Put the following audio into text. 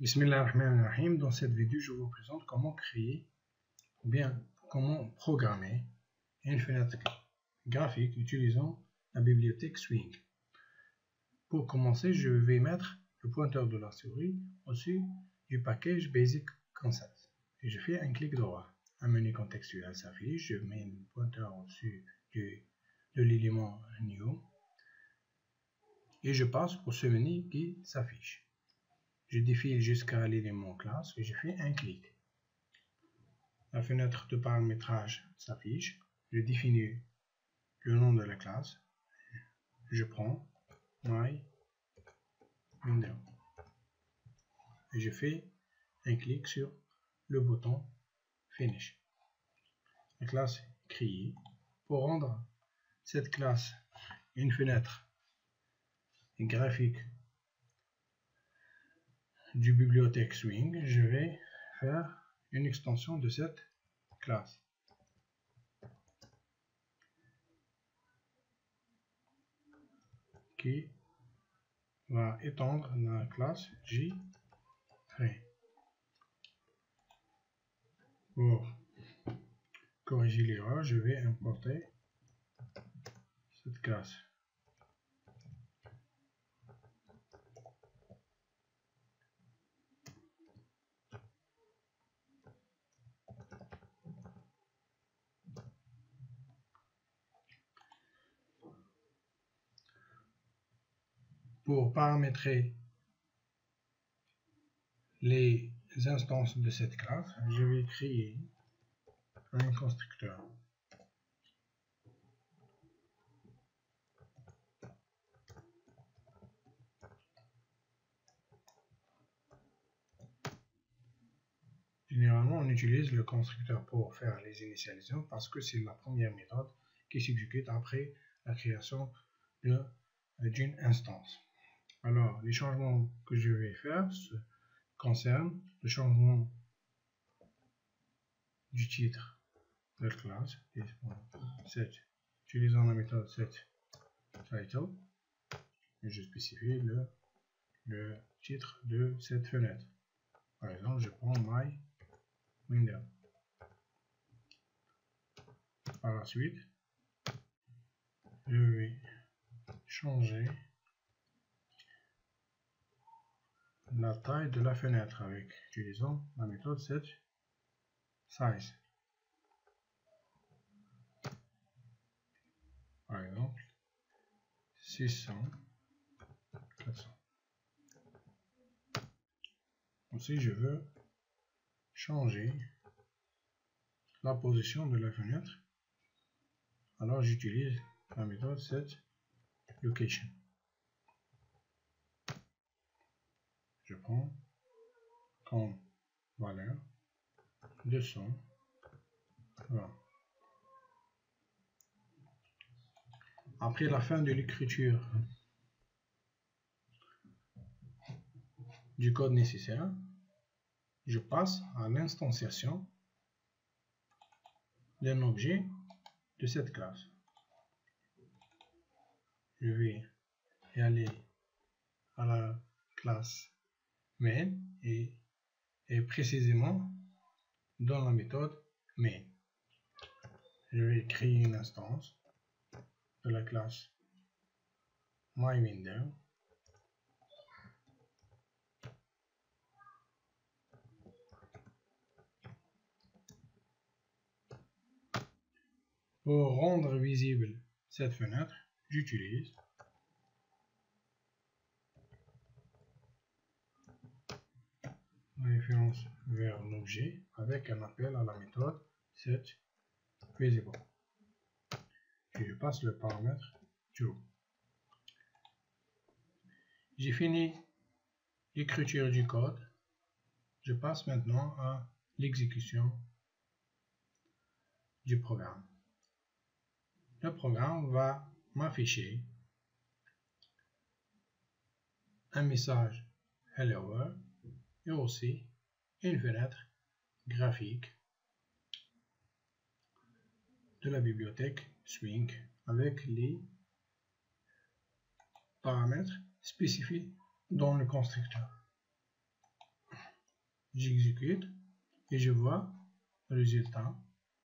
Bismillahirrahmanirrahim. Dans cette vidéo, je vous présente comment créer ou bien comment programmer une fenêtre graphique utilisant la bibliothèque Swing. Pour commencer, je vais mettre le pointeur de la souris au-dessus du package Basic Concept et je fais un clic droit. Un menu contextuel s'affiche, je mets le pointeur au-dessus de l'élément New et je passe au ce menu qui s'affiche. Je défile jusqu'à l'élément classe et je fais un clic. La fenêtre de paramétrage s'affiche. Je définis le nom de la classe. Je prends My Window et je fais un clic sur le bouton Finish. La classe est créée. Pour rendre cette classe une fenêtre graphique du bibliothèque Swing, je vais faire une extension de cette classe. Qui va étendre la classe J-Frame. Pour corriger l'erreur, je vais importer cette classe. Pour paramétrer les instances de cette classe, je vais créer un constructeur. Généralement, on utilise le constructeur pour faire les initialisations parce que c'est la première méthode qui s'exécute après la création d'une instance. Alors, les changements que je vais faire concernent le changement du titre de la classe, utilisant la méthode setTitle, et je spécifie le titre de cette fenêtre. Par exemple, je prends My Window. Par la suite, je vais changer la taille de la fenêtre avec utilisant la méthode setSize. Par exemple, 600, 400. Aussi, je veux changer la position de la fenêtre. Alors, j'utilise la méthode setLocation. Je prends comme valeur 220. Après la fin de l'écriture du code nécessaire, je passe à l'instanciation d'un objet de cette classe. Je vais aller à la classe main et précisément dans la méthode main. Je vais créer une instance de la classe MyWindow. Pour rendre visible cette fenêtre, j'utilise la référence vers l'objet avec un appel à la méthode setVisible. Et je passe le paramètre true. J'ai fini l'écriture du code. Je passe maintenant à l'exécution du programme. Le programme va m'afficher un message Hello World et aussi une fenêtre graphique de la bibliothèque Swing avec les paramètres spécifiés dans le constructeur. j'exécute et je vois le résultat.